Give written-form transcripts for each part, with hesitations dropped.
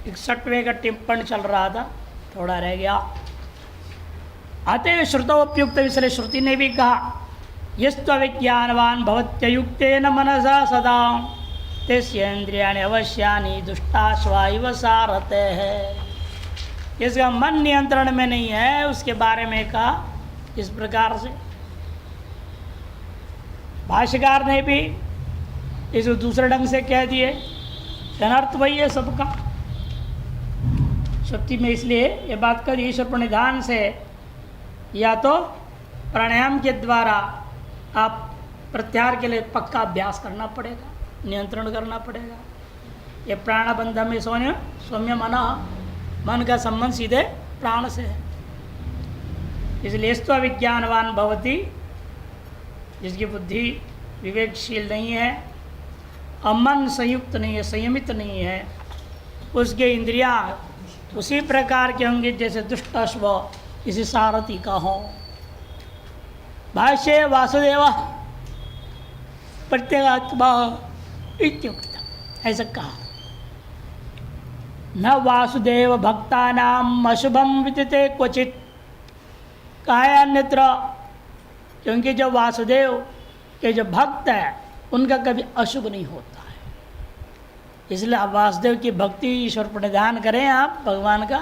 61वें का टिप्पण चल रहा था, थोड़ा रह गया। अतः श्रुतोपयुक्त विषय श्रुति ने भी कहा यस्त्व विज्ञानवान भवत्ययुक्तेन मनसा सदा तेन्द्रियाणि अवश्यानि दुष्टाश्वा इव सारते है। इसका मन नियंत्रण में नहीं है, उसके बारे में कहा इस प्रकार से। भाष्यकार ने भी इसको दूसरे ढंग से कह दिए, अनर्थ वही है सबका। श्रुति में इसलिए ये बात कर ईश्वर प्रणिधान से या तो प्राणायाम के द्वारा आप प्रत्याहार के लिए पक्का अभ्यास करना पड़ेगा, नियंत्रण करना पड़ेगा। ये प्राणबंध में सौम्य मन का संबंध सीधे प्राण से है। इसलिए स्व विज्ञानवान भवती, जिसकी बुद्धि विवेकशील नहीं है, अमन संयुक्त नहीं है, संयमित नहीं है, उसके इंद्रियां उसी प्रकार के होंगे जैसे दुष्ट अश्व किसी सारथी का हो। भाष्य वासुदेव प्रत्यगात्मा इत्युक्त, ऐसा कहा। न वासुदेव भक्तानाम अशुभम विदिते क्वचित, कहा है अन्यत्र, क्योंकि जो वासुदेव के जो भक्त है उनका कभी अशुभ नहीं होता है। इसलिए आप वासुदेव की भक्ति ईश्वर प्रणिधान करें आप भगवान का,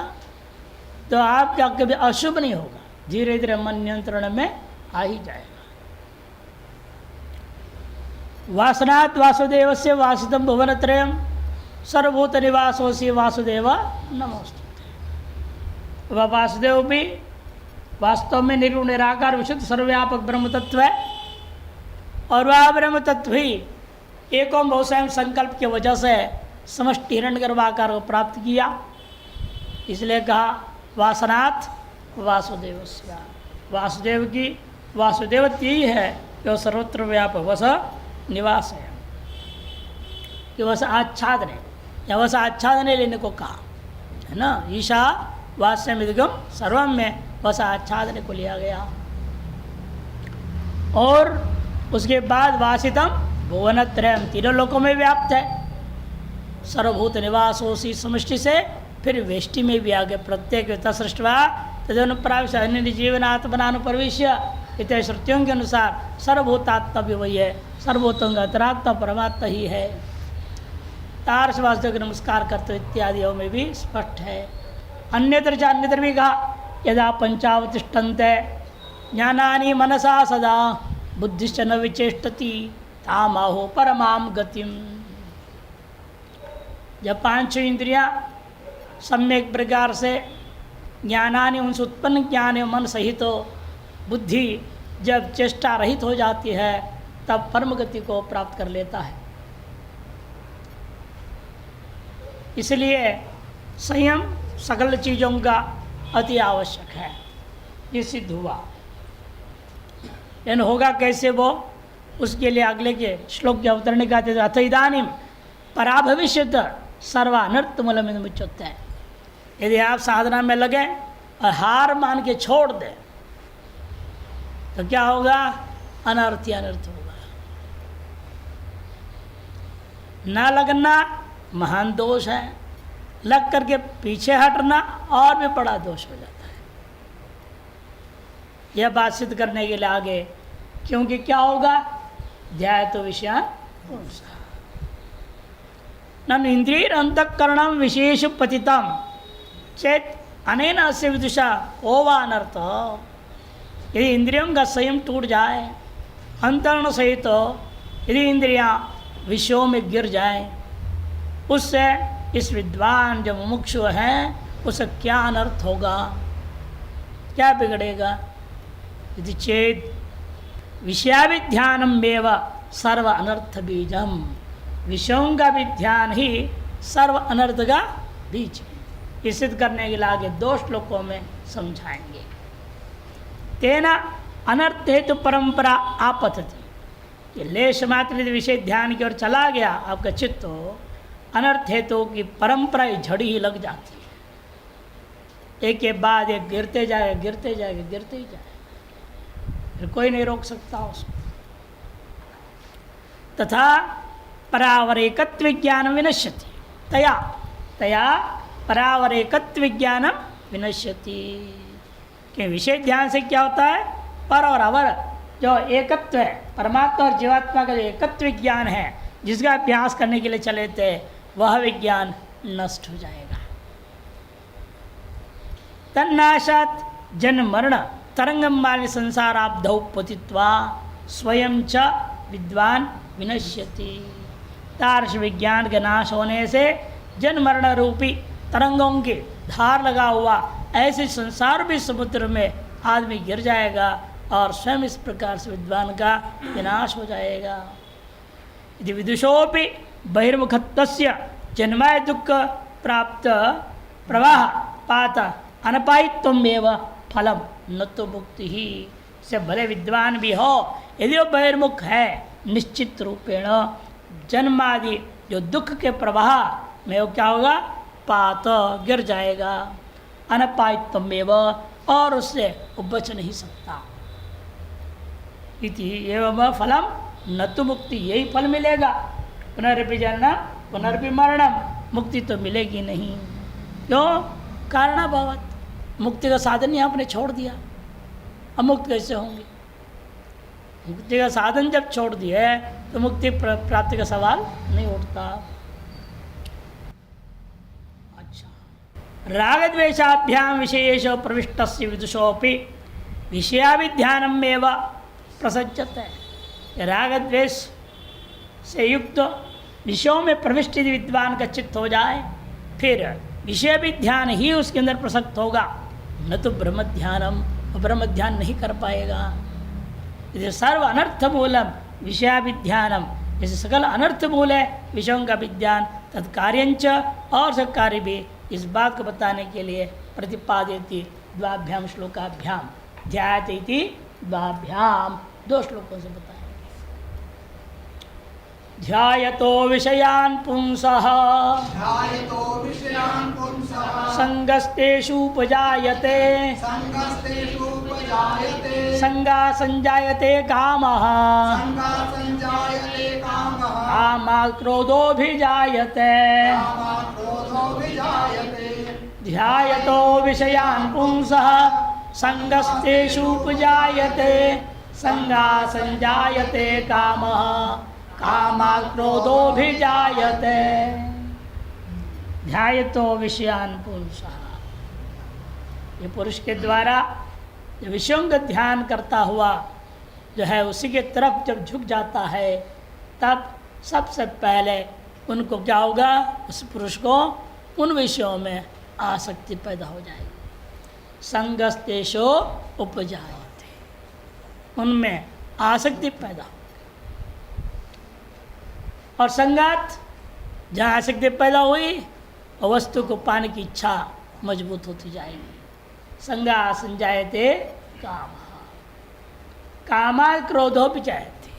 तो आपका कभी अशुभ नहीं होगा, धीरे धीरे मन नियंत्रण में आ ही जाएगा। वासनात् वासुदेव से वासितम भुवनत्रयम् सर्वभूत निवासोऽसि वासुदेव नमोस्तुते। वह वासुदेव भी वास्तव में निर्गुण निराकार विशुद्ध सर्वव्यापक ब्रह्म तत्व है, और वह ब्रह्म तत्व ही एकों बहुसंख्यम संकल्प की वजह से समष्टि हिरण्यगर्भाकार को प्राप्त किया। इसलिए कहा वासनात् वासुदेव से, वासुदेव की वासुदेवत्व यही है कि वह सर्वत्र व्यापक वस निवास है, कि वस आच्छादन है, या वस आच्छादन लेने को कहा है ना। ईशा वास्यमिदगम सर्वम में वस आच्छादन को लिया गया। और उसके बाद वासितम भुवनत्रयम्, तीनों लोकों में व्याप्त है। सर्वभूत निवासोऽसि समष्टि से फिर वेष्टि में भी आगे प्रत्येक तसृष्ट्वा तदनुप्राविश्य अन्य जीवनात्मनानुप्रविश्य, इतने श्रुतियों के अनुसार सर्वभूतात्मा भी वही है, सर्वभूतों का अंतरात्मा परमात्मा ही है। तार्श वासुदेव को नमस्कार करते इत्यादियों में भी स्पष्ट है। अन्यत्र भी कहा यदा पंचावतिष्ठन्ते ज्ञानानि मनसा सदा बुद्धिश्च न विचेष्टति तामाहो परमाम गतिम। जब पांच इंद्रियां सम्यक प्रकार से ज्ञानानि उनसे उत्पन्न ज्ञान एवं मन सहित हो, बुद्धि जब चेष्टा रहित हो जाती है तब परम गति को प्राप्त कर लेता है। इसलिए संयम सकल चीज़ों का अति आवश्यक है। ये सिद्ध हुआ, लेकिन होगा कैसे वो, उसके लिए अगले के श्लोक के अवतरण का अथ इदानीम पराभविष्यत सर्वानर्थ मूलमिदं मुच्यते है। यदि आप साधना में लगे और हार मान के छोड़ दें तो क्या होगा, अनर्थ ही अनर्थ होगा। ना लगना महान दोष है, लग करके पीछे हटना और भी बड़ा दोष हो जाता है। यह बात सिद्ध करने के लिए आगे, क्योंकि क्या होगा, ध्याय तो विषयान् पुंसः ननु इंद्रियर अंतःकरणं विशेष पतितम चेत अनेन अस्य विदुषा को वा अनर्थ। यदि इंद्रियों का संयम टूट जाए, अंतःकरण सहित यदि इंद्रियां विषयों में गिर जाएं, उससे इस विद्वान जो मुमुक्षु हैं उसे क्या अनर्थ होगा, क्या बिगड़ेगा। यदि चेत विषयाभिध्यानम एव सर्व अनर्थ बीजम, विषयों का भी ध्यान ही सर्व अनर्थ का बीज। ये सिद्ध करने के लिए आगे दो श्लोकों में समझाएंगे। तेना अनर्थ हेतु परंपरा आपतति, ये लेश मात्र यदि विषय ध्यान की ओर चला गया आपका चित्त, अनर्थ हेतु की परंपरा झड़ी ही लग जाती है। एक के बाद एक गिरते जाएगा, गिरते जाएगा, गिरते ही जाएगा, फिर कोई नहीं रोक सकता उसको। तथा परावरेकत्व ज्ञान विनश्यति तया तया परावर एकत्व विज्ञानम विनश्यति। कि विषय ध्यान से क्या होता है, पर और अवर जो एकत्व है, परमात्मा और जीवात्मा का जो एकत्व विज्ञान है जिसका अभ्यास करने के लिए चले थे, वह विज्ञान नष्ट हो जाएगा। तन्नाशात जन्म मरण तरंगम माल्य संसाराब्धौ पतित्वा स्वयं च विद्वान विनश्यति। तार्श विज्ञान के नाश होने से जन्म मरण रूपी तरंगों के धार लगा हुआ ऐसे संसार भी समुद्र में आदमी गिर जाएगा और स्वयं इस प्रकार से विद्वान का विनाश हो जाएगा। यदि विदुषोपि बहिर्मुखत्वस्य जन्माय दुख प्राप्त प्रवाह पात अनपायित्वमेव फलम न तो मुक्ति ही। से भले विद्वान भी हो, यदि वो बहिर्मुख है, निश्चित रूपेण जन्मादि जो दुख के प्रवाह में वो क्या होगा, पात गिर जाएगा, अनपायित्वमेव और उससे वो बच नहीं सकता। इति एवं फलम न तो मुक्ति, यही फल मिलेगा। पुनरपि जननम पुनरपि मरणम, मुक्ति तो मिलेगी नहीं। क्यों? कारणाभावत, मुक्ति का साधन ही आपने छोड़ दिया, अब मुक्त कैसे होंगे? मुक्ति का साधन जब छोड़ दिए तो मुक्ति प्राप्ति का सवाल नहीं उठता। अच्छा, राग द्वेषाभ्याम विशेष प्रविष्टस्य विदुषोपि विषयाभिध्यानम एव प्रसज्जते। राग द्वेष से युक्त विषयों में प्रविष्ट यदि विद्वान का चित्त हो जाए, फिर विषय भी ध्यान ही उसके अंदर प्रसक्त होगा, न तो ब्रह्म ध्यानम, ब्रह्म ध्यान नहीं कर पाएगा। यदि सर्व अनर्थ मूलम विषयाभिध्यानम, जैसे सकल अनर्थ मूल है विषयों का विज्ञान, तत्कार्यंच और सब कार्य भी इस बात को बताने के लिए प्रतिपादयति द्वाभ्याम श्लोकाभ्याम ध्यायति द्वाभ्याम, दो श्लोकों से बताएंगे। ध्यायतो विषयान् पुंसः संगस्तेषुपजायते संगा संजायते कामः कामात् क्रोधोऽभिजायते ध्यायतो विषयान् पुंसः संगस्तेषुपजायते संगा संजायते कामः कामात् क्रोधोऽभिजायते। ध्यायतो विषयान् पुंसः, ये पुरुष के द्वारा जो विषयों का ध्यान करता हुआ जो है उसी के तरफ जब झुक जाता है, तब सबसे पहले उनको क्या होगा, उस पुरुष को उन विषयों में आसक्ति पैदा हो जाएगी। संगस्तेषु उपजायते, उनमें आसक्ति पैदा हो। और संगात, जहाँ आसक्ति पैदा हुई और वस्तु को पाने की इच्छा मजबूत होती जाएगी। संगा संजायते काम, कामात् क्रोधोऽभिजायते,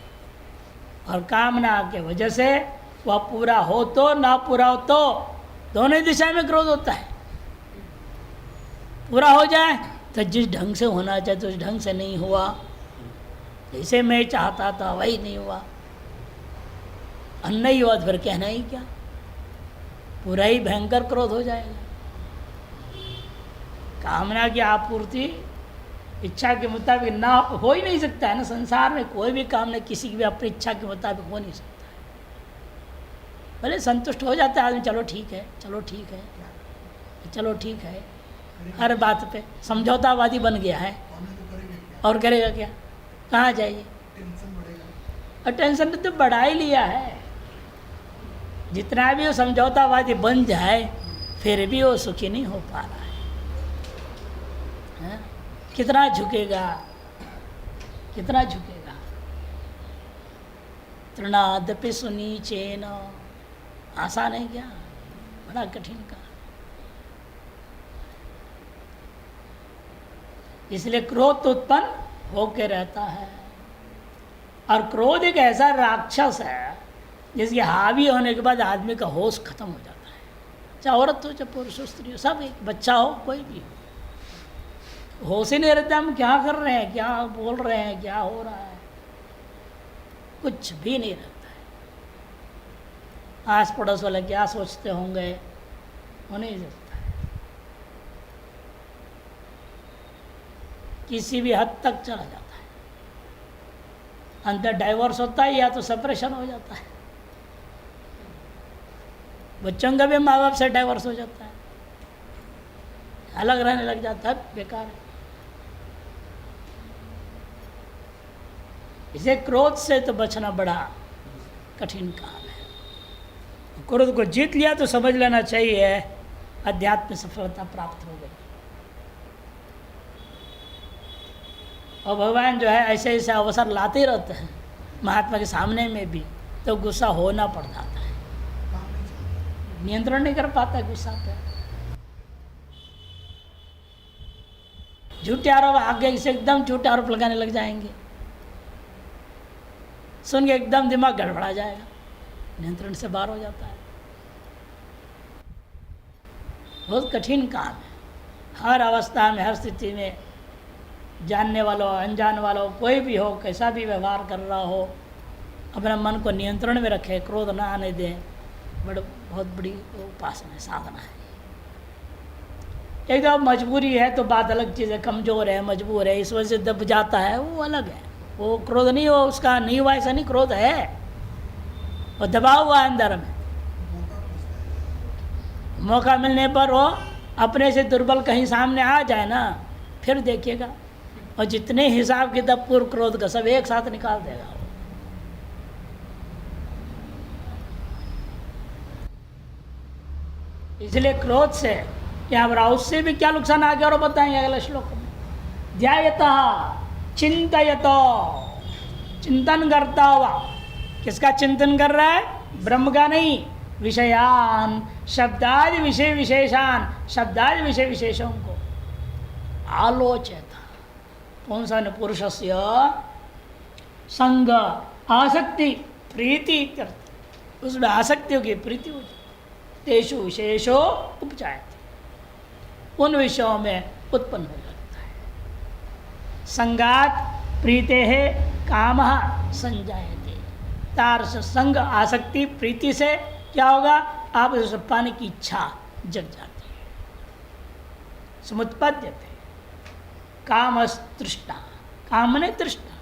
और कामना के वजह से वह पूरा हो तो ना पूरा हो तो दोनों दिशा में क्रोध होता है। पूरा हो जाए तो जिस ढंग से होना चाहिए तो उस ढंग से नहीं हुआ, जैसे मैं चाहता था वही नहीं हुआ, नहीं हुआ तो फिर कहना ही क्या, पूरा ही भयंकर क्रोध हो जाएगा। कामना की आपूर्ति इच्छा के मुताबिक ना हो ही नहीं सकता है ना। संसार में कोई भी कामना किसी की भी अपनी इच्छा के मुताबिक हो नहीं सकता है। भले संतुष्ट हो जाता है आदमी, चलो ठीक है, चलो ठीक है, चलो ठीक है, हर बात पे समझौतावादी बन गया है, और करेगा क्या, कहाँ जाइए, और टेंशन तो बढ़ा ही लिया है। जितना भी वो समझौतावादी बन जाए फिर भी वो सुखी नहीं हो पा रहा है। कितना झुकेगा, कितना झुकेगा। तृणादपि सुनीचेन, आसान है क्या, बड़ा कठिन का। इसलिए क्रोध तो उत्पन्न होके रहता है, और क्रोध एक ऐसा राक्षस है जिसके हावी होने के बाद आदमी का होश खत्म हो जाता है। चाहे औरत हो, चाहे पुरुष हो, स्त्री हो, सब एक, बच्चा हो, कोई भी हो, होश ही नहीं रहता हम क्या कर रहे हैं, क्या बोल रहे हैं, क्या हो रहा है, कुछ भी नहीं रहता है। आस पड़ोस वाले क्या सोचते होंगे, वो नहीं सोचता है। किसी भी हद तक चला जाता है। अंतर डाइवोर्स होता है या तो सेपरेशन हो जाता है। बच्चों का भी माँ बाप से डाइवोर्स हो जाता है, अलग रहने लग जाता है, बेकार है। इसे क्रोध से तो बचना बड़ा कठिन काम है। क्रोध को जीत लिया तो समझ लेना चाहिए अध्यात्म सफलता प्राप्त हो गई। और भगवान जो है ऐसे ऐसे अवसर लाते रहते हैं महात्मा के सामने में भी, तो गुस्सा होना पड़ जाता है, नियंत्रण नहीं कर पाता गुस्सा पे। झूठे आरोप आगे से एकदम झूठे आरोप लगाने लग जाएंगे, सुन के एकदम दिमाग गड़बड़ा जाएगा, नियंत्रण से बाहर हो जाता है। बहुत कठिन काम है। हर अवस्था में, हर स्थिति में, जानने वालों अनजान वालों कोई भी हो, कैसा भी व्यवहार कर रहा हो, अपने मन को नियंत्रण में रखे, क्रोध ना आने दें। बहुत बड़ी उपासना है, साधना है। एक तो मजबूरी है तो बात अलग चीज़ है, कमज़ोर है, मजबूर है, इस वजह से दब जाता है, वो अलग है। वो क्रोध नहीं हो, उसका नहीं हुआ ऐसा नहीं, क्रोध है, वो दबा हुआ अंदर में। मौका मिलने पर वो अपने से दुर्बल कहीं सामने आ जाए ना, फिर देखिएगा, और जितने हिसाब किताब पूर्व क्रोध का सब एक साथ निकाल देगा वो। इसलिए क्रोध से क्या हो रहा, उससे भी क्या नुकसान आ गया और बताएंगे अगले श्लोक में। ध्यायतः चिंतयतो, चिंतन करता हुआ, किसका चिंतन कर रहा है? ब्रह्म का नहीं, विषयान, शब्दादि विषय विशेषान, शब्दादि विषय विशेषों को आलोचयता। कौन सा न पुरुषस्य संग आसक्ति प्रीति करते, उसमें आसक्ति होगी, प्रीति होगी। तेषु विशेषो उपजायते, उन विषयों में उत्पन्न हो जाता है। संगात प्रीते है काम संजायते, तार से संग आसक्ति प्रीति से क्या होगा? आप उसे पाने की इच्छा जग जाती है। समुत्पद्यते काम तृष्णा, काम ने तृष्णा,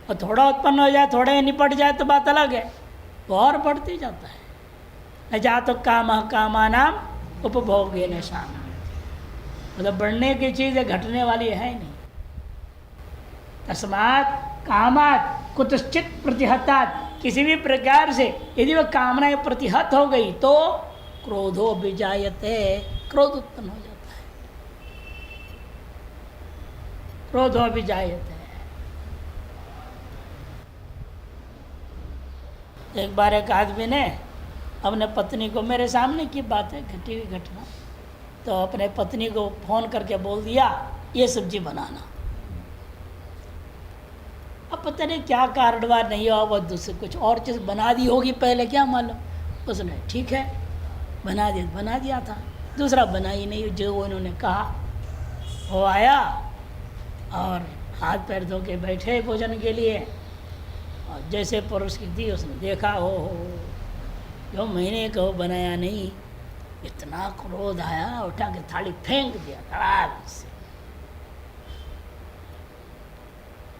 और थोड़ा उत्पन्न हो जाए, थोड़े निपट जाए तो बात अलग है, वो और बढ़ती जाता है। न जा तो कामानाम उपभोगे न शाम, मतलब बढ़ने की चीज़ है, घटने वाली है नहीं। तस्मात् कामात् कुतश्चित प्रतिहतात्, किसी भी प्रकार से यदि वह कामनाएं प्रतिहत हो गई तो क्रोधो विजायते, क्रोध उत्पन्न हो जाता है। क्रोधो विजायते। एक बार एक आदमी ने अपने पत्नी को, मेरे सामने की बात है, घटी हुई घटना, तो अपने पत्नी को फ़ोन करके बोल दिया ये सब्जी बनाना। अब पता नहीं क्या कारणवार नहीं हुआ, वह दूसरे कुछ और चीज़ बना दी होगी पहले, क्या मालूम। उसने ठीक है बना दिया था, दूसरा बना ही नहीं जो उन्होंने कहा। वो आया और हाथ पैर धो के बैठे भोजन के लिए, और जैसे परोस की दी उसने देखा, हो जो महीने को बनाया नहीं, इतना क्रोध आया, उठा के थाली फेंक दिया धड़ाक से।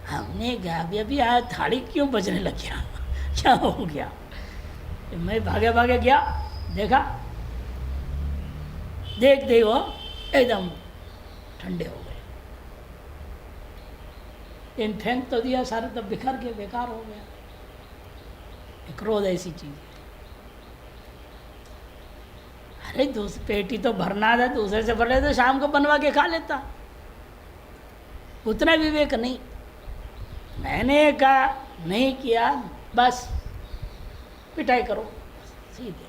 हमने कहा अभी आया, थाली क्यों बजने लग गया, क्या हो गया? मैं भागे भागे गया, देखा, देखते वो एकदम ठंडे हो गए। इन फेंक तो दिया सारे, तब बिखर के बेकार हो गया। क्रोध ऐसी चीज़ है। अरे पेटी तो भरना था, दूसरे से भर लेते तो शाम को बनवा के खा लेता, उतना विवेक नहीं। मैंने कहा नहीं किया, बस पिटाई करो सीधे।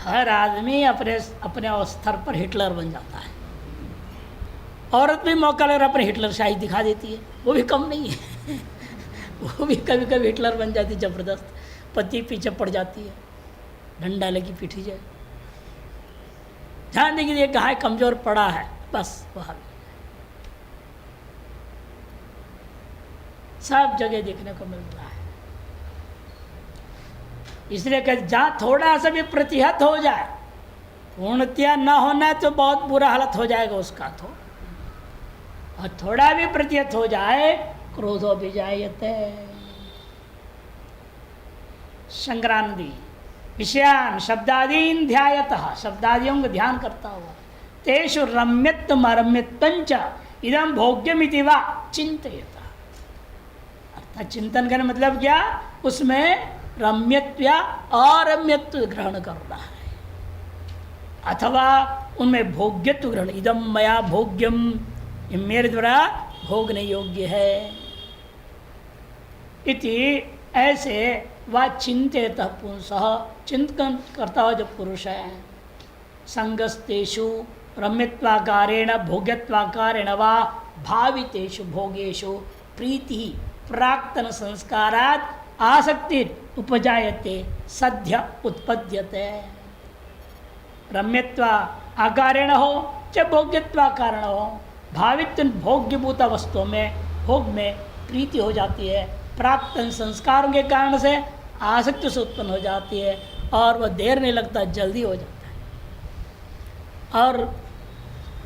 हर आदमी अपने अपने स्तर पर हिटलर बन जाता है। औरत भी मौका लेकर अपने हिटलर शाही दिखा देती है, वो भी कम नहीं है। वो भी कभी कभी हिटलर बन जाती है, ज़बरदस्त। पति पीछे पड़ जाती है, डंडा लेके पीटी जाए, ध्यान देंगे ये कहाँ कमज़ोर पड़ा है, बस वहाँ सब जगह देखने को मिल रहा है। इसलिए कि जहाँ थोड़ा सा भी प्रतिहत हो जाए पूर्णतया न होना तो बहुत बुरा हालत हो जाएगा उसका तो, और थोड़ा भी प्रतीत हो जाए क्रोधो भी जायते। शंकरानंदी विषयान शब्दादीन ध्यायतः, शब्दादियों का ध्यान करता हुआ, तेषु रम्यत्व अरम्यत्वंच इदम भोग्यमिति वा चिंतयता। अर्थात चिंतन करने मतलब क्या, उसमें रम्यत्व या अरम्यत्व ग्रहण करना है, अथवा उनमें भोग्यत्व ग्रहण, इदम मया भोग्यम, ये मेरे द्वारा भोगने योग्य है इति, ऐसे वह चिंतित पुंसः, चिंतन करता हुआ जो पुरुष है, संगस्तेषु रम्यत्वाकारेण भोग्यत्वाकारेण वा भावितेषु भोगेषु प्रीति प्राक्तन संस्कारात् आसक्ति उपजायते सद्य उत्पद्यते। रम्यत्व आकारेण हो चाहे भोग्यत्वाकारेण हो, भावित्व भोग्यभूत वस्तुओं में भोग में प्रीति हो जाती है, प्राक्तन संस्कारों के कारण से आसक्ति से उत्पन्न हो जाती है, और वह देर नहीं लगता, जल्दी हो जाता है, और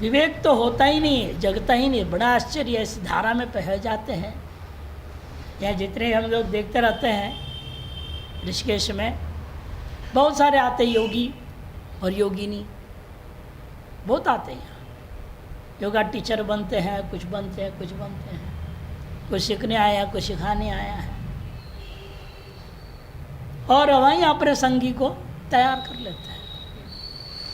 विवेक तो होता ही नहीं, जगता ही नहीं। बड़ा आश्चर्य, इस धारा में बह जाते हैं। यहाँ जितने हम लोग देखते रहते हैं ऋषिकेश में, बहुत सारे आते हैं योगी और योगिनी, बहुत आते हैं यहाँ। योगा टीचर बनते हैं, कुछ बनते हैं, कुछ बनते हैं, कुछ सीखने आया है, कुछ सिखाने आया है, और वहीं अपने संगी को तैयार कर लेते हैं।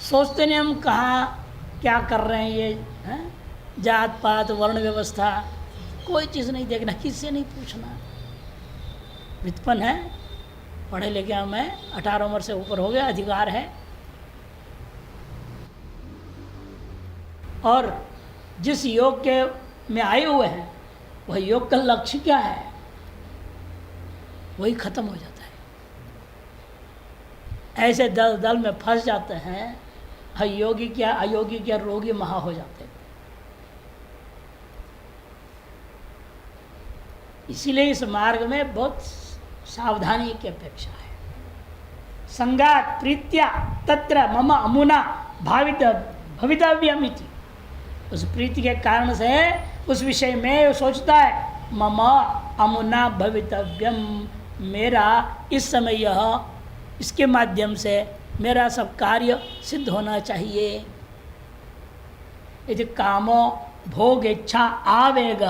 सोचते नहीं हम कहाँ क्या कर रहे हैं, ये है? जात पात वर्ण व्यवस्था कोई चीज़ नहीं देखना, किससे नहीं पूछना। व्युत्पन्न है, पढ़े लिखे हमें 18 उम्र से ऊपर हो गया, अधिकार है, और जिस योग के में आए हुए हैं वह योग का लक्ष्य क्या है, वही खत्म हो जाता है। ऐसे दल दल में फंस जाते हैं, योगी क्या अयोगी क्या रोगी महा हो जाते हैं। इसीलिए इस मार्ग में बहुत सावधानी की अपेक्षा है। संगात प्रीत्या तत्र मम अमुना भावित भवितव्यमिति, उस प्रीति के कारण से उस विषय में सोचता है, मम अमुना भवितव्यम, मेरा इस समय यह, इसके माध्यम से मेरा सब कार्य सिद्ध होना चाहिए। यदि कामो भोग इच्छा आवेग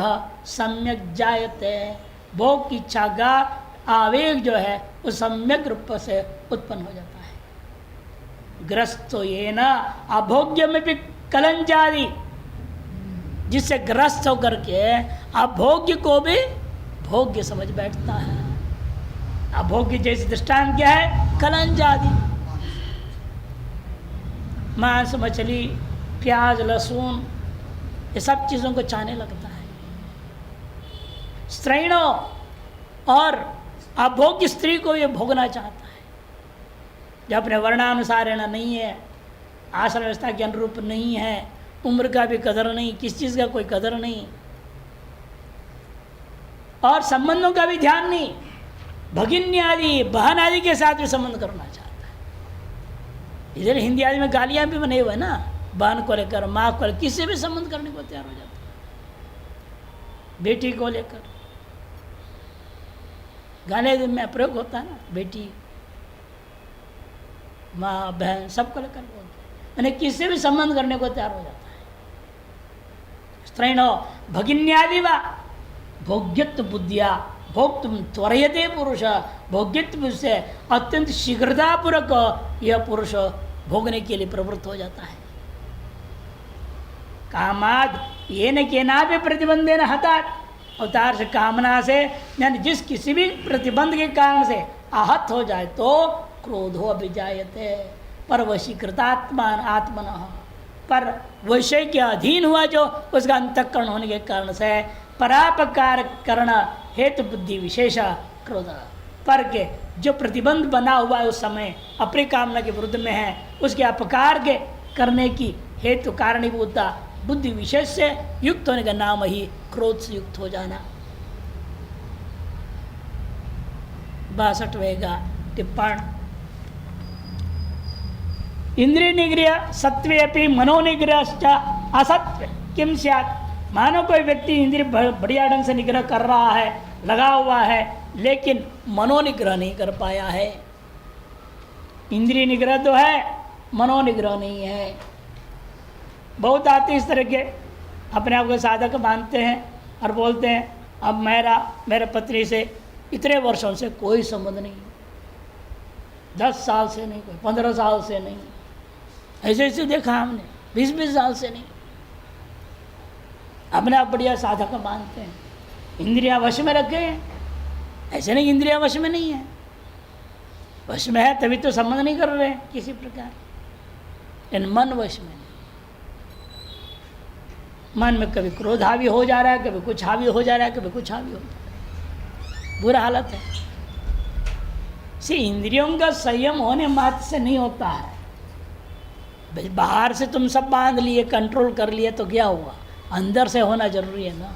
सम्यक जायते, भोग की इच्छा का आवेग जो है वो सम्यक रूप से उत्पन्न हो जाता है। ग्रस्तो ये न अभोग्य में भी कलंजादि, जिससे ग्रस्त होकर के अभोग्य को भी भोग्य समझ बैठता है। अभोग्य जैसे दृष्टांत क्या है, कलंजादि, मांस मछली प्याज लहसुन ये सब चीज़ों को चाहने लगता है। स्त्रैणों और अभोग्य स्त्री को ये भोगना चाहता है, जो अपने वर्णानुसार नहीं है, आश्रम व्यवस्था के अनुरूप नहीं है, उम्र का भी कदर नहीं, किस चीज़ का कोई कदर नहीं, और संबंधों का भी ध्यान नहीं, भगिनी आदि बहन आदि के साथ भी संबंध करना चाहता है। इधर हिंदी आदि में गालियाँ भी बने हुए ना, बहन को लेकर, माँ को लेकर, किसी भी संबंध करने को तैयार हो जाता है। बेटी को लेकर गाने में प्रयोग होता है ना, बेटी माँ बहन सबको लेकर बोलते हैं, यानी किसी भी संबंध करने को तैयार हो जाता है। स्त्रैणो भगिन्यादि वा भोग्यत्व बुद्धिया भोक्तुम त्वरयते पुरुष, भोग्यत्व से अत्यंत शीघ्रतापूर्वक यह पुरुष भोगने के लिए प्रवृत्त हो जाता है। कामाद ये न केना भी प्रतिबंधे न हतात, अवतार से कामना से, यानी जिस किसी भी प्रतिबंध के कारण से आहत हो जाए तो क्रोधो अभिजायते, पर वशीकृतात्मान आत्मन, पर विषय के अधीन हुआ जो उसका अंतःकरण होने के कारण से परापकार करण हेतु बुद्धि विशेष क्रोध, पर के जो प्रतिबंध बना हुआ है उस समय अपनी कामना के विरुद्ध में है, उसके अपकार के करने की हेतु कारणीभूता बुद्धि विशेष से युक्त होने का नाम ही क्रोध से युक्त हो जाना। 62वें का टिप्पण, इंद्रिय निग्रह सत्वे अपि मनोनिग्रह असत्व किम स्यात्। मानो कोई व्यक्ति इंद्रिय बढ़िया ढंग से निग्रह कर रहा है, लगा हुआ है, लेकिन मनोनिग्रह नहीं कर पाया है। इंद्रिय निग्रह तो है, मनोनिग्रह नहीं है। बहुत आते इस तरह के अपने आप को साधक मानते हैं और बोलते हैं अब मेरे पत्नी से इतने वर्षों से कोई संबंध नहीं, 10 साल से नहीं, कोई 15 साल से नहीं, ऐसे ऐसे देखा हमने 20-20 साल से नहीं। अपने आप बढ़िया साधक मानते हैं, इंद्रिया वश में रखे हैं। ऐसे नहीं इंद्रिया वश में नहीं है, वश में है तभी तो संबंध नहीं कर रहे हैं किसी प्रकार। इन मन वश में नहीं, मन में कभी क्रोध हावी हो जा रहा है, कभी कुछ हावी हो जा रहा है, कभी कुछ हावी हो जा रहा है, बुरा हालत है। इंद्रियों का संयम होने मात्र से नहीं होता है। बाहर से तुम सब बांध लिए, कंट्रोल कर लिए तो क्या हुआ, अंदर से होना जरूरी है ना।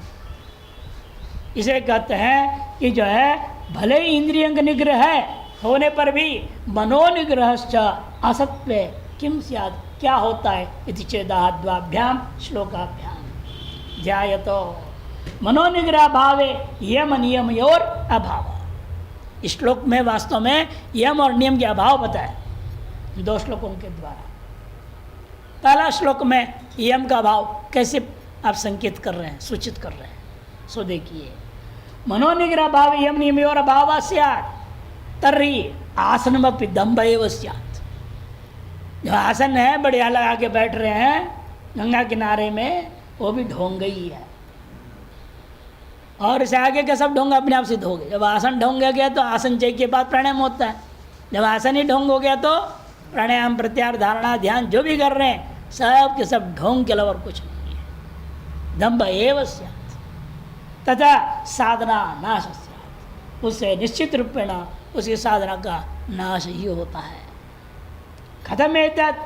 इसे कहते हैं कि जो है भले ही इंद्रियंग निग्रह है होने पर भी मनोनिग्रह असत्व किम स्यात्, क्या होता है इति चेदाद्वाभ्याम श्लोकाभ्याम ध्यायतो मनोनिग्रह भावे यम नियम और अभाव। इस श्लोक में वास्तव में यम और नियम के अभाव बताया 2 श्लोकों के द्वारा। पहला श्लोक में यम का अभाव कैसे आप संकेत कर रहे हैं, सूचित कर रहे हैं, सो देखिए। मनोनिग्रह भाव यम नियम और अभाव स्यात् तर्हि आसनमपि दम्भ एव स्यात्। जो आसन है बढ़िया लगा के बैठ रहे हैं गंगा किनारे में, वो भी ढोंग ही है, और इसे आगे का सब ढोंग अपने आप सिद्ध हो गए। जब आसन ढोंग गया तो आसन चेक के बाद प्राणायाम होता है। जब आसन ही ढोंग हो गया तो प्राणायाम प्रत्याहार धारणा ध्यान जो भी कर रहे हैं सब के सब ढोंग के अलावा और कुछ नहीं है। दम्भ एव स्यात् तथा साधना नाश स्यात्, उससे निश्चित रूपेण उसकी साधना का नाश ही होता है। खत्म एतत्,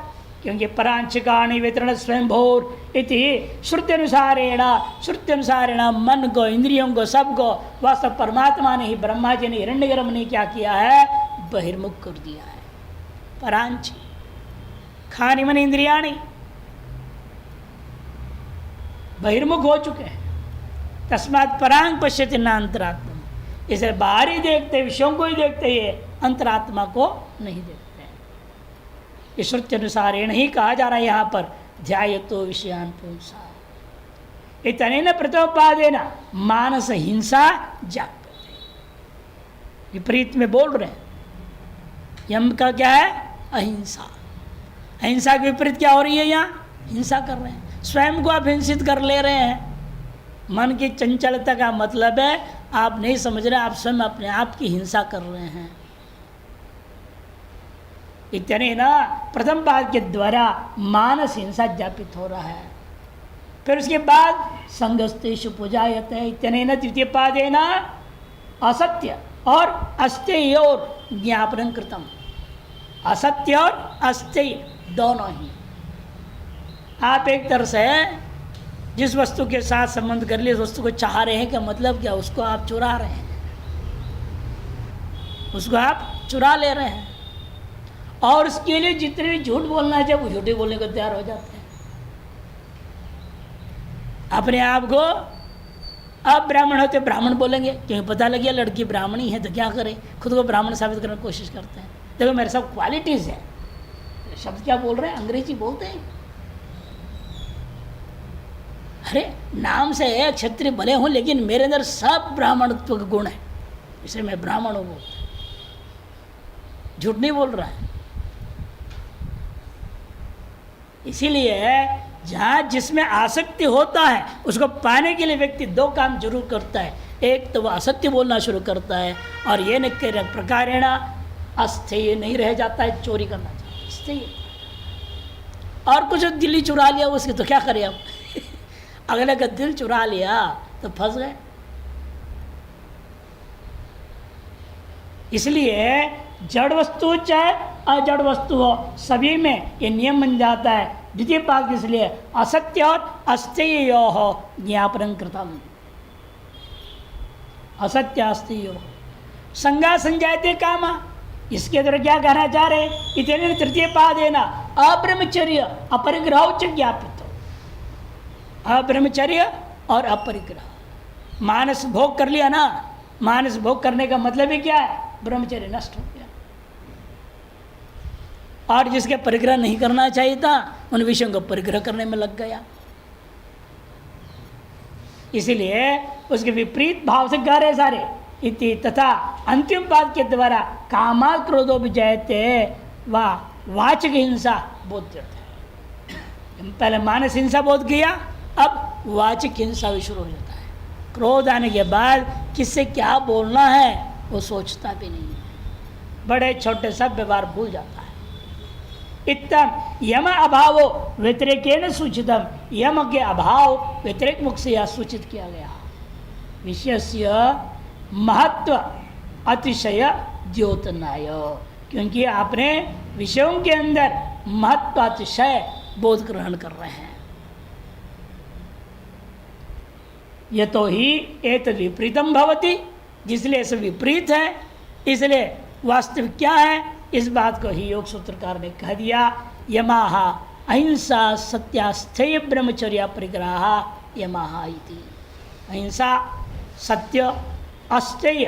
क्योंकि परांशिकाणि वितरण स्वयंभूर इति श्रुत्यनुसारेण मन को, इंद्रियों को, सबको वास्तव परमात्मा ने ही, ब्रह्मा जी ने हिरण्यगर्भ ने क्या किया है, बहिर्मुख कर दिया है। परांची खानी मन इंद्रियाणि बहिर्मुख हो चुके हैं। तस्मात् परांग पश्यति न अंतरात्मा, इसे बाहरी देखते, विषयों को ही देखते ही अंतरात्मा को नहीं देखते। इस श्रुति अनुसारेण ही कहा जा रहा है यहाँ पर ध्यायतो विषयान् पुंसा इतनेन प्रत्योपादेन मानस हिंसा जागृते। विपरीत में बोल रहे हैं। यम का क्या है, अहिंसा। अहिंसा के विपरीत क्या हो रही है, यहाँ हिंसा कर रहे हैं, स्वयं को आप हिंसित कर ले रहे हैं। मन की चंचलता का मतलब है आप नहीं समझ रहे, आप स्वयं अपने आप की हिंसा कर रहे हैं। इतनेन प्रथम पाद के द्वारा मानस हिंसा ज्ञापित हो रहा है। फिर उसके बाद संगस्तेषु पूजायते इतनेन द्वितीय पादेन असत्य और अस्तेय और ज्ञापन कृतम। असत्य और अस्तेय दोनों ही। आप एक तरह से जिस वस्तु के साथ संबंध कर लिए, उस वस्तु को चाह रहे हैं, क्या मतलब क्या, उसको आप चुरा रहे हैं, उसको आप चुरा ले रहे हैं, और उसके लिए जितने भी झूठ बोलना चाहिए वो झूठे बोलने को तैयार हो जाते हैं। अपने आप को अब ब्राह्मण होते ब्राह्मण बोलेंगे, क्योंकि पता लग गया लड़की ब्राह्मणी है तो क्या करें, खुद को ब्राह्मण साबित करने की कोशिश करते हैं। देखो मेरे सब क्वालिटीज़ है। शब्द क्या बोल रहे हैं, अंग्रेजी बोलते हैं। अरे नाम से क्षत्रिय भले हूँ लेकिन मेरे अंदर सब ब्राह्मणत्व का गुण है, इसलिए मैं ब्राह्मण हूँ बोलते। झूठ नहीं बोल रहा है। इसीलिए जहाँ जिसमें आसक्ति होता है उसको पाने के लिए व्यक्ति 2 काम जरूर करता है। एक तो वह असत्य बोलना शुरू करता है, और ये न प्रकारेण अस्थेय नहीं रह जाता है, चोरी करना चाहता है, स्थेय। और कुछ दिल्ली चुरा लिया उसके तो क्या करें अब अगले का दिल चुरा लिया तो फंस गए। इसलिए जड़ वस्तु चाहे अजड़ वस्तु हो, सभी में ये नियम बन जाता है। द्वितीय पाद इसलिए असत्य और अस्तेयो हो ज्ञापन कृतम। असत्य अस्तेयो संज्ञा संजायते कामा, इसके द्वारा क्या कहना चाह रहे, इतने तृतीय पाद है ना अब्रह्मचर्य अपरिग्रह च ज्ञापित हो। अब्रह्मचर्य और अपरिग्रह, मानस भोग कर लिया ना, मानस भोग करने का मतलब ही क्या है? ब्रह्मचर्य नष्ट हो गया। और जिसके परिग्रह नहीं करना चाहिए था उन विषयों को परिग्रह करने में लग गया, इसीलिए उसके विपरीत भाव से गा रहे सारे इति तथा अंतिम पाद के द्वारा कामाल क्रोधो भी जयते व वाचक हिंसा बोध्यते है। पहले मानस हिंसा बोध किया, अब वाचक हिंसा भी शुरू हो जाता है। क्रोध आने के बाद किससे क्या बोलना है वो सोचता भी नहीं है, बड़े छोटे सब व्यवहार भूल जाता है। इत्तम यम अभाव व्यतिरेकेन सूचितम, यम के अभाव व्यतिरेक मुख से यह सूचित किया गया। विषयस्य महत्व अतिशय द्योतनाय, क्योंकि आपने विषयों के अंदर महत्व अतिशय बोध ग्रहण कर रहे हैं। यतो ही एतद् विपरीतम भवति, जिसलिए ऐसे विपरीत है, इसलिए वास्तविक क्या है इस बात को ही योग सूत्रकार ने कह दिया। यमाहा अहिंसा सत्यास्थेय ब्रह्मचर्य परिग्रह यमाहा इति। अहिंसा, सत्य, अस्तेय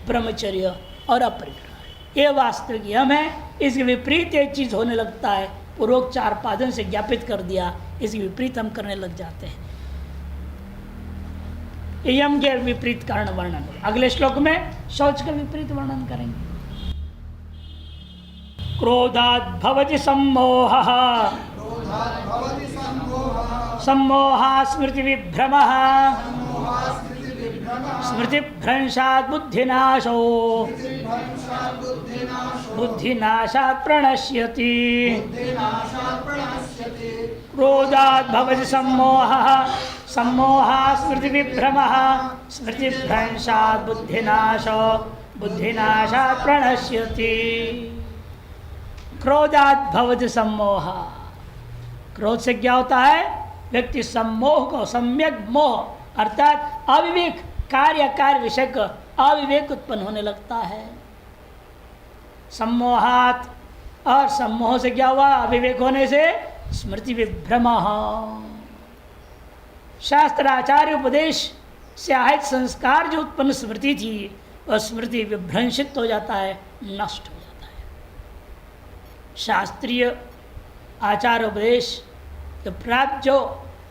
ब्रह्मचर्य और अपरिग्रह, ये वास्तविक यम है। इसके विपरीत एक चीज होने लगता है, पूर्वोक्त 4 पादन से ज्ञापित कर दिया, इसके विपरीत हम करने लग जाते हैं। यम के विपरीत कारण वर्णन, अगले श्लोक में शौच का विपरीत वर्णन करेंगे। क्रोधात् भवति सम्मोहः, सम्मोहा स्मृति विभ्रमः, स्मृति भ्रंशात् बुद्धिनाशो, बुद्धिनाशात् प्रणश्यति। क्रोधात् भवति सम्मोहः, सम्मोहा स्मृति विभ्रमः, स्मृति भ्रंशात् बुद्धिनाशो, बुद्धिनाशात् प्रणश्यति। क्रोधात् भवति सम्मोह, क्रोध से क्या होता है? व्यक्ति सम्मोह को, सम्यक मोह अर्थात अविवेक, कार्य कार्य विषय का अविवेक उत्पन्न होने लगता है। सम्मोहात, और सम्मोह से क्या हुआ? अविवेक होने से स्मृति विभ्रम, शास्त्राचार्य उपदेश से आहित संस्कार जो उत्पन्न स्मृति थी वह स्मृति विभ्रंशित हो जाता है, नष्ट हो जाता है। शास्त्रीय आचार उपदेश तो प्राप्त जो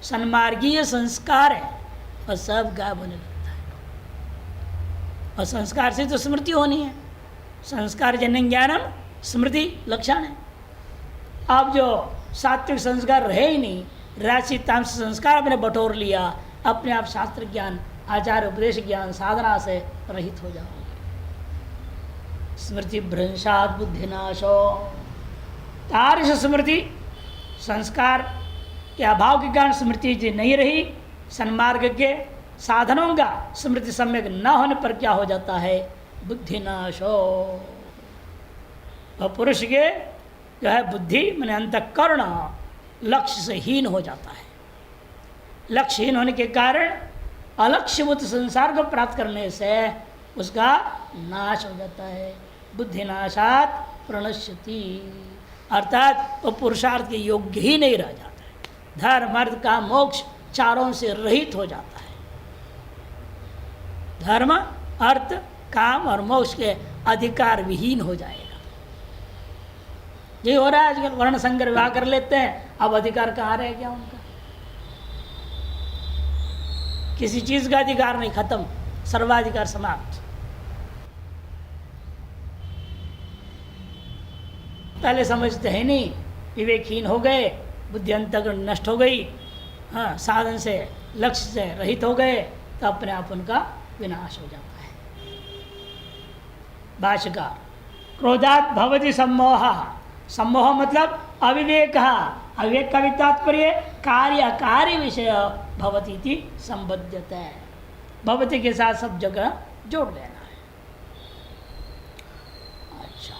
सन्मार्गीय संस्कार है वह सब गायब होने लगता है। और संस्कार से तो स्मृति होनी है, संस्कार जन्य ज्ञानम स्मृति लक्षण है। अब जो सात्विक संस्कार रहे ही नहीं, राशि तामस संस्कार आपने बटोर लिया, अपने आप शास्त्र ज्ञान, आचार उपदेश ज्ञान, साधना से रहित हो जाओगे। स्मृति भ्रंशात् बुद्धिनाशो, तार्श स्मृति, संस्कार के अभाव के कारण स्मृति जी नहीं रही, सन्मार्ग के साधनों का स्मृति सम्यक न होने पर क्या हो जाता है? बुद्धिनाशो, वह पुरुष के जो है बुद्धि माने अंतःकरण लक्ष्य से हीन हो जाता है। लक्ष्यहीन होने के कारण अलक्ष्यभूत संसार को प्राप्त करने से उसका नाश हो जाता है। बुद्धिनाशात् प्रणश्यति, अर्थात वो पुरुषार्थ के योग्य ही नहीं रह जाता है। धर्म अर्थ का मोक्ष चारों से रहित हो जाता है। धर्म अर्थ काम और मोक्ष के अधिकार विहीन हो जाएगा। ये हो रहा है आजकल, वर्ण संकर विवाह कर लेते हैं, अब अधिकार कहाँ रह गया उनका? किसी चीज का अधिकार नहीं, खत्म, सर्वाधिकार समाप्त। पहले समझते हैं नहीं, विवेकहीन हो गए, बुद्धि अंतःकरण नष्ट हो गई, हाँ, साधन से लक्ष्य से रहित हो गए, तो अपने आप उनका विनाश हो जाता है। भाष्यकार, क्रोधात् भवति सम्मोह, सम्मोह मतलब अविवेक, अविवेक का भी तात्पर्य कार्य अकार्य विषय भवति इति संबध्यते है। भवति के साथ सब जगह जोड़ लेना है। अच्छा,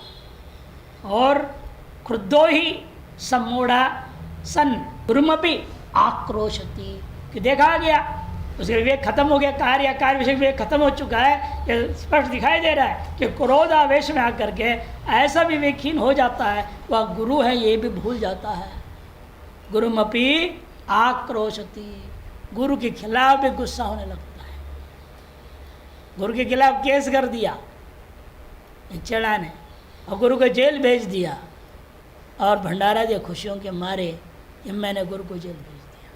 और क्रुद्धो ही सम्मूढ़ा सन गुरुमपि आक्रोशति, कि देखा गया उसके विवेक खत्म हो गया, कार्य कार्य विषय विवेक खत्म हो चुका है। ये स्पष्ट दिखाई दे रहा है कि क्रोध आवेश में आकर के ऐसा विवेकहीन हो जाता है, वह गुरु है ये भी भूल जाता है। गुरुमपि आक्रोशति, गुरु के खिलाफ भी गुस्सा होने लगता है। गुरु के खिलाफ केस कर दिया चेड़ा ने और गुरु को जेल भेज दिया, और भंडारा दिया खुशियों के मारे कि मैंने गुरु को जेल भेज दिया।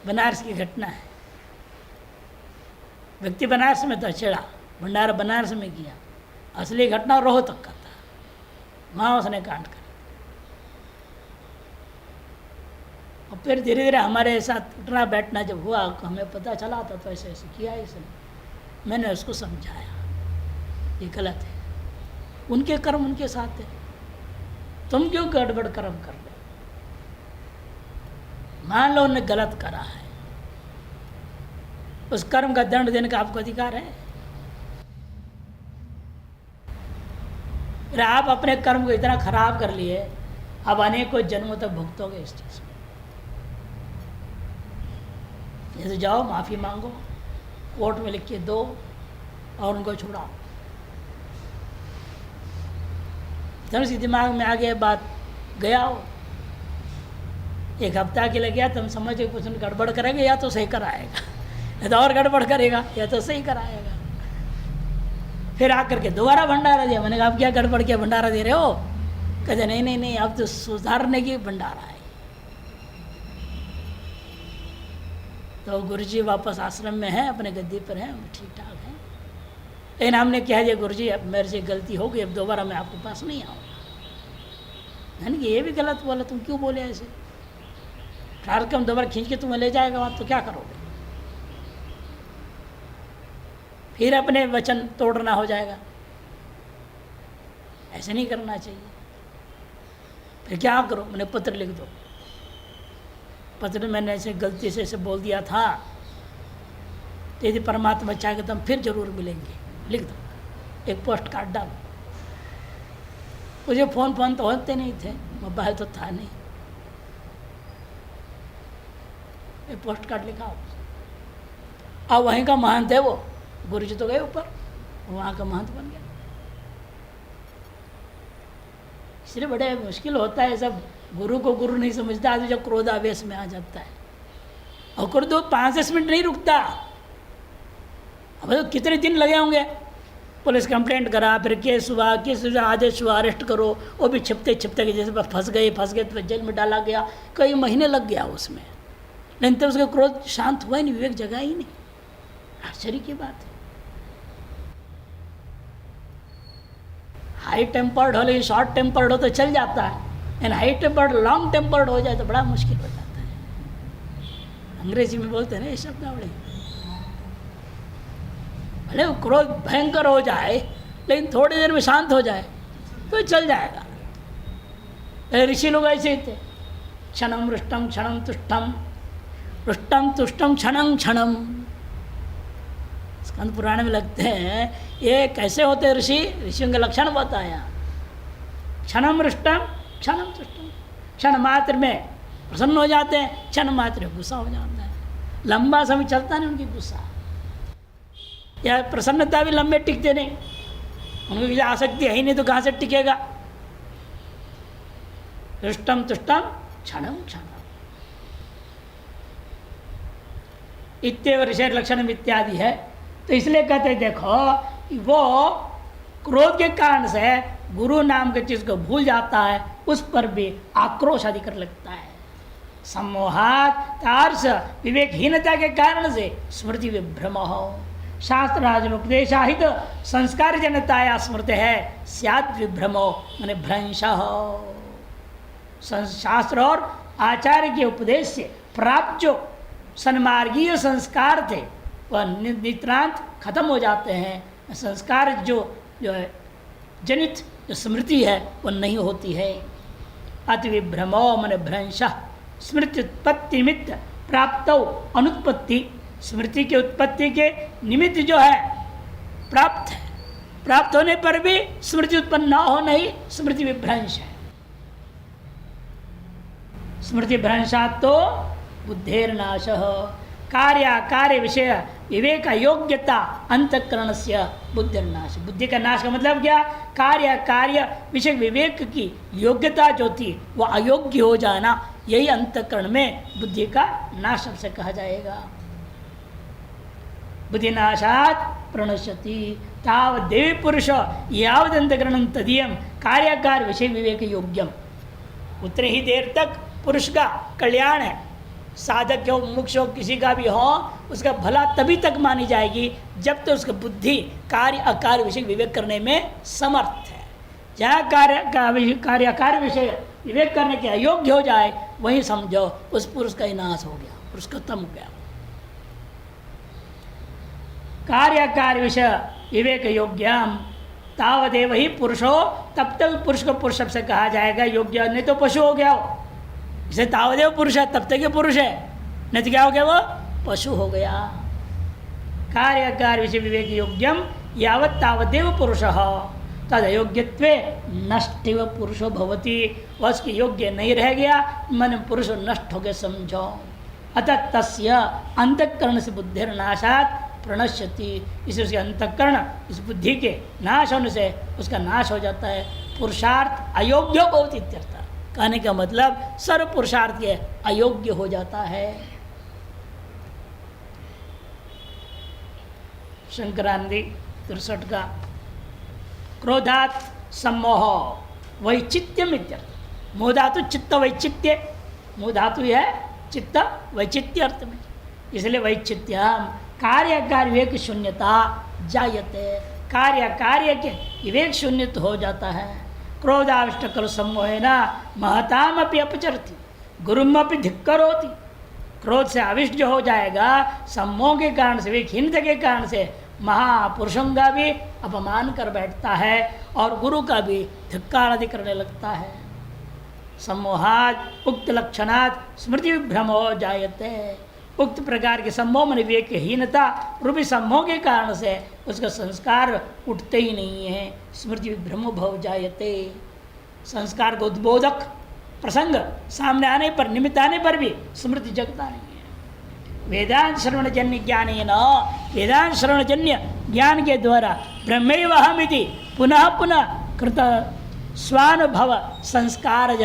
बनारस की घटना है। व्यक्ति बनारस में था, चेड़ा भंडारा बनारस में किया। असली घटना रोहतक का था, वहाँ उसने कांड कर। और फिर धीरे धीरे हमारे साथ उठना बैठना जब हुआ, हमें पता चला था तो ऐसे ऐसे किया इसने। मैंने उसको समझाया ये गलत है, उनके कर्म उनके साथ है, तुम क्यों गड़बड़ कर्म कर रहे? मान लो उन्होंने गलत करा है, उस कर्म का दंड देने का आपको अधिकार है। फिर आप अपने कर्म को इतना खराब कर लिए, अब अनेकों जन्मों तक भुगतोगे इस चीज में। जैसे जाओ माफ़ी मांगो, कोर्ट में लिख के दो और उनको छुड़ाओ। थोड़ी सी दिमाग में आ गया बात, गया हो एक हफ्ता के लिए गया, तुम समझो कुछ गड़बड़ करेंगे, या तो सही कराएगा या तो और गड़बड़ करेगा, या तो सही कराएगा। फिर आकर के दोबारा भंडारा दिया। मैंने कहा आप क्या गड़बड़ किया भंडारा दे रहे हो? कहते नहीं नहीं नहीं, अब तो सुधारने की भंडारा है। तो गुरुजी वापस आश्रम में है, अपने गद्दी पर हैं, ठीक ठाक है। लेकिन हमने कह दिया गुरुजी अब मेरे से गलती हो गई, अब दोबारा मैं आपके पास नहीं आऊँगा। यानी कि ये भी गलत बोला, तुम क्यों बोले ऐसे? कार्यक्रम दोबारा खींच के तुम्हें ले जाएगा वहाँ, तो क्या करोगे? फिर अपने वचन तोड़ना हो जाएगा। ऐसे नहीं करना चाहिए। फिर क्या करो? मैंने पत्र लिख दो। पत्र में मैंने ऐसे गलती से ऐसे बोल दिया था, तो यदि परमात्मा चाहेगा तो हम फिर जरूर मिलेंगे, लिख दो। एक पोस्ट कार्ड डालो। मुझे फ़ोन तो होते नहीं थे, मोबाइल तो था नहीं। एक पोस्ट कार्ड लिखा। अब वहीं का महंत है वो, गुरु जी तो गए ऊपर, वहाँ का महंत बन गया। इसलिए बड़े मुश्किल होता है सब। गुरु को गुरु नहीं समझता आदमी जब क्रोध आवेश में आ जाता है। और क्रोध 5-10 मिनट नहीं रुकता। अब तो कितने दिन लगे होंगे। पुलिस कंप्लेंट करा, फिर केस हुआ, आदेश हुआ, अरेस्ट करो, वो भी छिपते छिपते जैसे फंस गए तो जेल में डाला गया। कई महीने लग गया उसमें, लेकिन तब उसका क्रोध शांत हुआ ही नहीं, विवेक जगा ही नहीं। आश्चर्य की बात है। हाई टेम्पर्ड हो, लेकिन शॉर्ट टेम्पर्ड हो तो चल जाता है, and high tempered long tempered हो जाए तो बड़ा मुश्किल हो जाता है। अंग्रेजी में बोलते हैं ना ये शब्दावली। भले क्रोध भयंकर हो जाए, लेकिन थोड़ी देर में शांत हो जाए तो चल जाएगा। ऋषि लोग ऐसे ही थे। क्षणम रुष्टम क्षणम तुष्टम, रुष्टम तुष्टम क्षणम क्षणम। स्कंद पुराण में लगते हैं ये कैसे होते ऋषि, ऋषियों के लक्षण बताया। क्षणम रुष्टम क्षणम तुष्टम, क्षण मात्र में प्रसन्न हो जाते हैं, क्षण मात्र में गुस्सा हो जाता है। लंबा समय चलता नहीं उनकी गुस्सा, या प्रसन्नता भी लंबे टिकते नहीं। उनकी आसक्ति है ही नहीं तो कहाँ से टिकेगा। रुष्टम तुष्टम क्षणम क्षणम इत्येव ऋषि लक्षण इत्यादि है। तो इसलिए कहते हैं देखो कि वो क्रोध के कारण से गुरु नाम के चीज को भूल जाता है, उस पर भी आक्रोश अधिक लगता है। सम्मोहात तार्स, विवेकहीनता के कारण से स्मृति विभ्रम हो। शास्त्र उपदेशाहित संस्कार जनताया स्मृति है स्याद विभ्रमो मैंने भ्रंश हो। शास्त्र और आचार्य के उपदेश से प्राप्त जो सन्मार्गीय संस्कार थे वह नित्रांत खत्म हो जाते हैं। संस्कार जो है जनित जो स्मृति है वह नहीं होती है। अति विभ्रमो मन भ्रंश, स्मृति उत्पत्ति निमित्त प्राप्त अनुत्पत्ति, स्मृति के उत्पत्ति के निमित्त जो है प्राप्त है, प्राप्त होने पर भी स्मृति उत्पन्न न होना ही स्मृति विभ्रंश है। स्मृति भ्रंशात तो बुद्धेर्नाश। कार्य कार्य विषय विवेक अयोग्यता अंतःकरण से बुद्धिर्नाश। बुद्धि का नाश का मतलब क्या? कार्य कार्य विषय विवेक की योग्यता जो थी वह अयोग्य हो जाना, यही अंतःकरण में बुद्धि का नाश से कहा जाएगा। बुद्धिनाशात प्रणश्यति तावदेवी पुरुष यावदंतकरण तदीयम कार्याकार विषय विवेक योग्यम। उतने ही देर तक पुरुष का कल्याण है, साधक हो मुमुक्ष हो किसी का भी हो, उसका भला तभी तक मानी जाएगी जब तो उसका बुद्धि कार्य अकार्य विषय विवेक करने में समर्थ है। जहाँ कार्य कार्य विषय विवेक करने के अयोग्य हो जाए वहीं समझो उस पुरुष का ही नाश हो गया, पुरुष खत्म हो गया। कार्य कार्य विषय विवेक योग्यम तावदेव ही पुरुषो, तब तक पुरुष को पुरुष से कहा जाएगा योग्य, नहीं तो पशु हो गया हो। इसे तावदेव पुरुष है तब तक ये पुरुष है, नहीं तो क्या हो गया वो पशु हो गया। कार्य कार्य विषय विवेक योग्यम यावत तावदेव पुरुष तद अयोग्यत्वे नष्टिव पुरुषो भवति। वह उसके योग्य नहीं रह गया, मन पुरुष नष्ट हो गया समझो। अतः तस्य अंतःकरण से बुद्धिर्नाशात प्रणश्यति। इसे उसके अंतःकरण इस बुद्धि के नाश होने से उसका नाश हो जाता है। पुरुषार्थ अयोग्य बहुत इत्यर्थ। कहने का मतलब सर्व पुरुषार्थ के अयोग्य हो जाता है। शंकरानंदी 63 का क्रोधात सम्मोह वैचित्यम इत्यर्थ। मोह धातु चित्त वैचित्य, मोह धातु है चित्त वैचित्य अर्थ में, इसलिए वैचित्यम कार्य कार्य विवेक शून्यता जायते। कार्य कार्य के विवेक शून्यत हो जाता है। क्रोधाविष्ट खलु सम्मोहेन महताम अपि अपचरति गुरुमपि धिक्करोति। क्रोध से अविष्ट जो हो जाएगा सम्मोह के कारण से, विवेकहीनता के कारण से महापुरुषों का भी अपमान कर बैठता है और गुरु का भी धिक्कार आदि करने लगता है। सम्मोहाद उक्त लक्षणात् स्मृति विभ्रमो जायते। उक्त प्रकार के सम्मोह में विवेकहीनता रूपी सम्मोह के कारण से उसका संस्कार उठते ही नहीं है। स्मृति विभ्रमो भव जायते। संस्कार को उद्बोधक प्रसंग सामने आने पर, निमित्त आने पर भी स्मृति जगता नहीं है। वेदांत श्रवणजन्य ज्ञान न, वेदांत श्रवणजन्य ज्ञान के द्वारा ब्रह्मैवहमिति पुनः पुनः कृत स्वानुभव संस्कार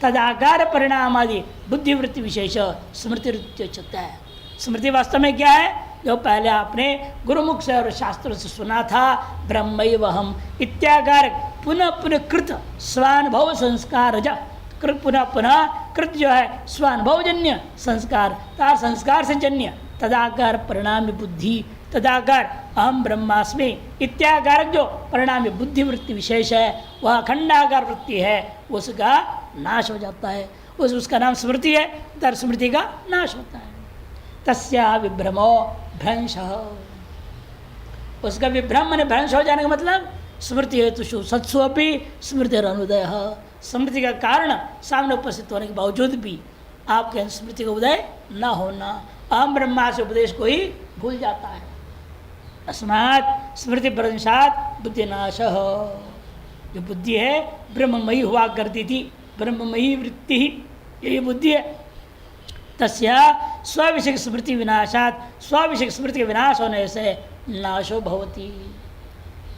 तदाकार परिणाम आदि बुद्धिवृत्ति विशेष स्मृति उच्यते है। स्मृति वास्तव में क्या है? जो पहले आपने गुरुमुख से और शास्त्रों से सुना था, ब्रह्मैवहम इत्याकार पुनः पुनः कृत स्वानुभव संस्कार पुनः पुनः कृत जो है स्वानुभवजन्य संस्कार, तार संस्कार से जन्य तदाकार परिणाम बुद्धि, तदाकार अहम ब्रह्मास्मि इत्याकारक जो परिणाम बुद्धिवृत्ति विशेष है वह अखंडाकार वृत्ति है, उसका नाश हो जाता है। उसका नाम स्मृति है, तर स्मृति का नाश होता है। तस्या विभ्रमो भ्रंश, उसका विभ्रम माने भ्रंश हो जाने का मतलब स्मृति हेतुषु सत्सु अपि स्मृतिरनुदय। स्मृति का कारण सामने उपस्थित होने के बावजूद भी आपके स्मृति का उदय न होना, अहम ब्रह्मा से उपदेश को ही भूल जाता है। अस्मात् स्मृति भ्रंशात बुद्धिनाश। जो बुद्धि है ब्रह्ममयी हुआ करती थी, ब्रह्ममयी वृत्ति ही यही बुद्धि है। तस्या स्विषय स्मृति विनाशात, स्विषय स्मृति के विनाश होने से नाशो भवति।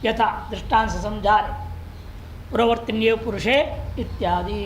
यथा दृष्टांत से समझा रहे प्रवर्तनीय पुरुषे इत्यादि।